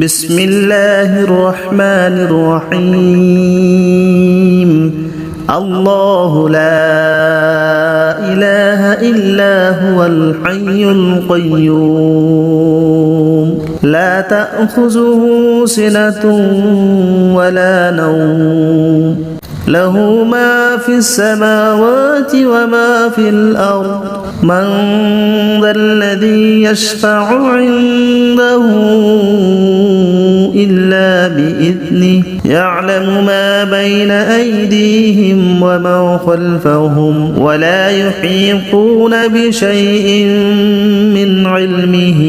بسم الله الرحمن الرحيم الله لا إله إلا هو الحي القيوم لا تأخذه سنة ولا نوم له ما في السماوات وما في الأرض من ذا الذي يشفع عنده إلا بإذنه يعلم ما بين أيديهم وما خلفهم ولا يحيطون بشيء من علمه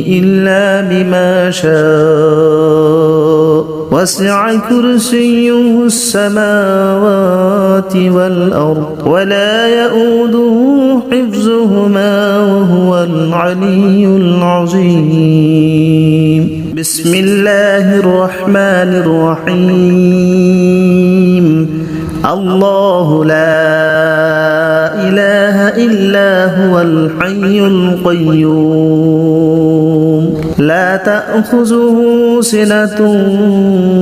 إلا بما شاء وسع كرسيه السماوات والأرض ولا يؤوده حفظهما وهو العلي العظيم بسم الله الرحمن الرحيم الله لا إله إلا هو الحي القيوم لا تأخذه سنة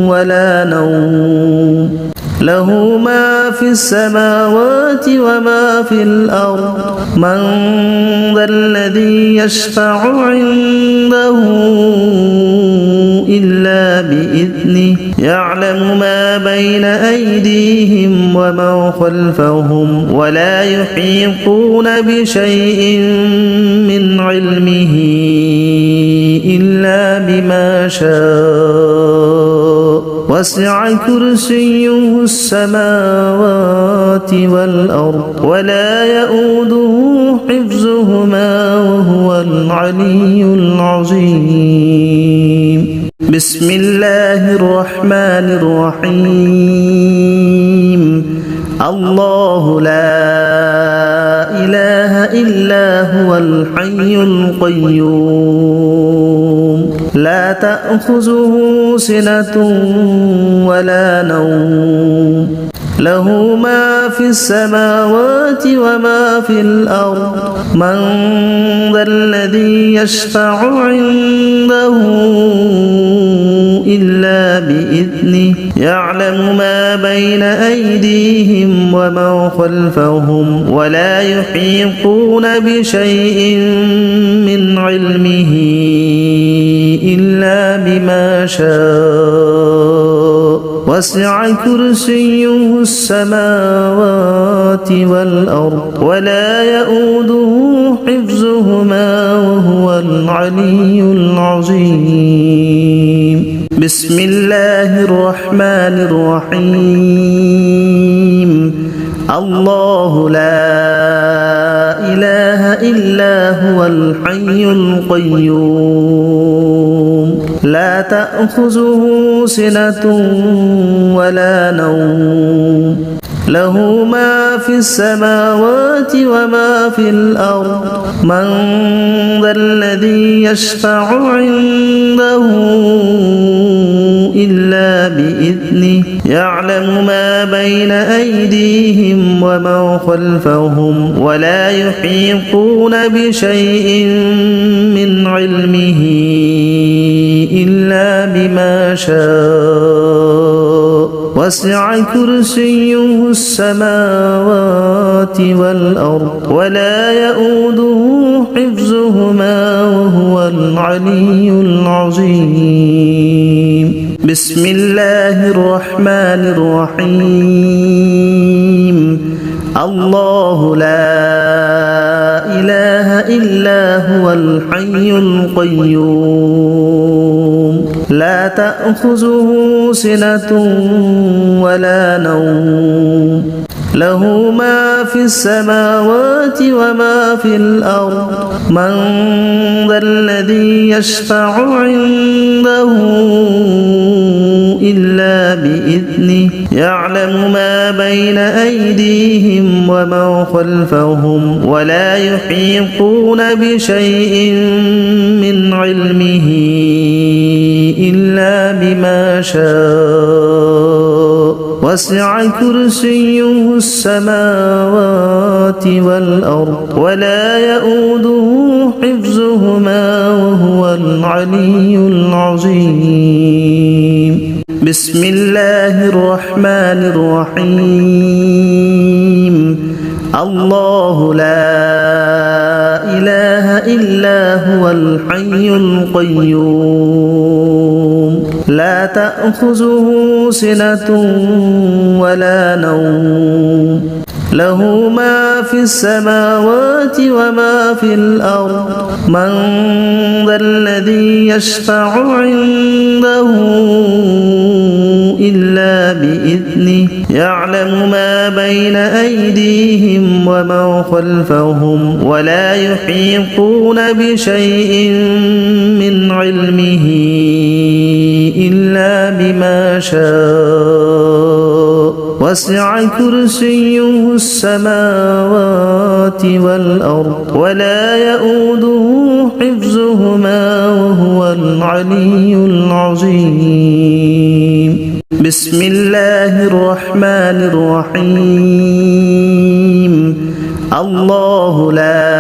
ولا نوم له ما في السماوات وما في الأرض من ذا الذي يشفع عنده إلا بإذنه يعلم ما بين أيديهم وما خلفهم ولا يحيطون بشيء من علمه إلا بما شاء وسع كرسيه السماوات والأرض ولا يؤوده حفظهما وهو العلي العظيم بسم الله الرحمن الرحيم الله لا إله إلا هو الحي القيوم لا تأخذه سنة ولا نوم له ما في السماوات وما في الأرض من ذا الذي يشفع عنده إلا بإذنه يعلم ما بين أيديهم وما خلفهم ولا يحيطون بشيء من علمه إلا بما شاء وسع كرسيه السماوات والأرض ولا يؤوده حفظهما وهو العلي العظيم بسم الله الرحمن الرحيم الله لا إله إلا هو الحي القيوم لا تأخذه سنة ولا نوم له ما في السماوات وما في الأرض من ذا الذي يشفع عنده إلا بإذنه يعلم ما بين أيديهم وما خلفهم ولا يحيطون بشيء من علمه إلا بما شاء وسع كرسيه السماوات والأرض ولا يؤوده حفظهما وهو العلي العظيم بسم الله الرحمن الرحيم الله لا إله إلا هو الحي القيوم لا تأخذه سنة ولا نوم له ما في السماوات وما في الأرض من ذا الذي يشفع عنده إلا بإذنه يعلم ما بين أيديهم وما خلفهم ولا يحيطون بشيء من علمه إلا بما شاء وسع كرسيه السماوات والأرض ولا يؤوده حفظهما وهو العلي العظيم بسم الله الرحمن الرحيم الله لا إله إلا هو الحي القيوم لا تأخذه سنة ولا نوم له ما في السماوات وما في الأرض من ذا الذي يشفع عنده إلا بإذنه يعلم ما بين أيديهم وما خلفهم ولا يحيطون بشيء من علمه إلا بما شاء وسع كرسيه السماوات والأرض ولا يؤوده حفظهما وهو العلي العظيم بسم الله الرحمن الرحيم الله لا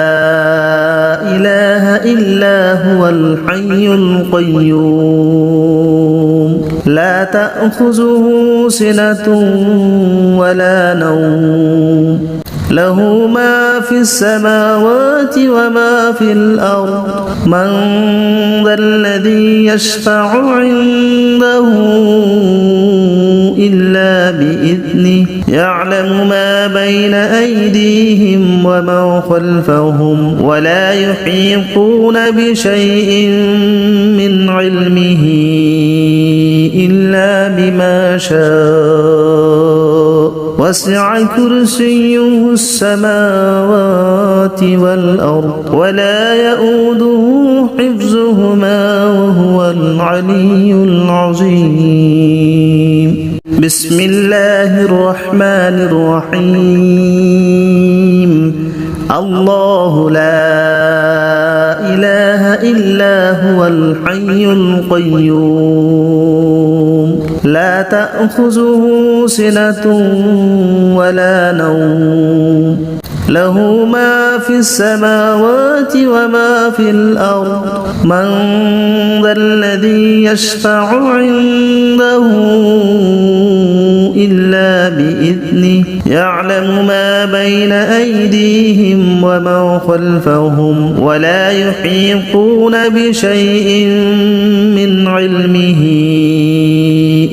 إله إلا هو الحي القيوم لا تأخذه سنة ولا نوم له ما في السماوات وما في الأرض من ذا الذي يشفع عنده إلا بإذنه يعلم ما بين أيديهم وما خلفهم ولا يحيطون بشيء من علمه إلا بما شاء وسع كرسيه السماوات والأرض ولا يؤوده حفظهما وهو العلي العظيم بسم الله الرحمن الرحيم الله لا إله إلا هو الحي القيوم لا تأخذه سنة ولا نوم له ما في السماوات وما في الأرض من ذا الذي يشفع عنده إلا بإذنه يعلم ما بين أيديهم وما خلفهم ولا يحيطون بشيء من علمه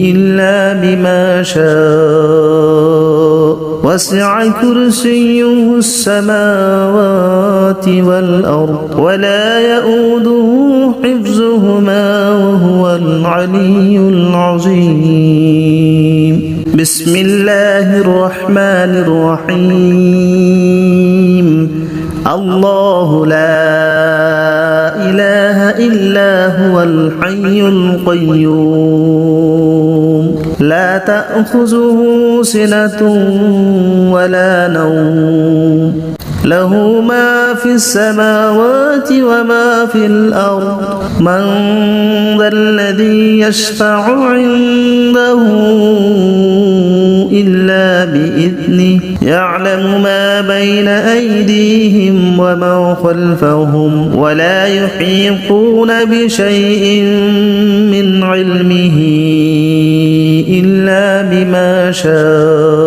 إلا بما شاء وسع كرسيه السماوات والأرض ولا يؤوده حفظهما وهو العلي العظيم بسم الله الرحمن الرحيم الله لا إله إلا هو الحي القيوم لا تأخذه سنة ولا نوم له ما في السماوات وما في الأرض من ذا الذي يشفع عنده إلا بإذنه يعلم ما بين أيديهم وما خلفهم ولا يحيطون بشيء من علمه إلا بما شاء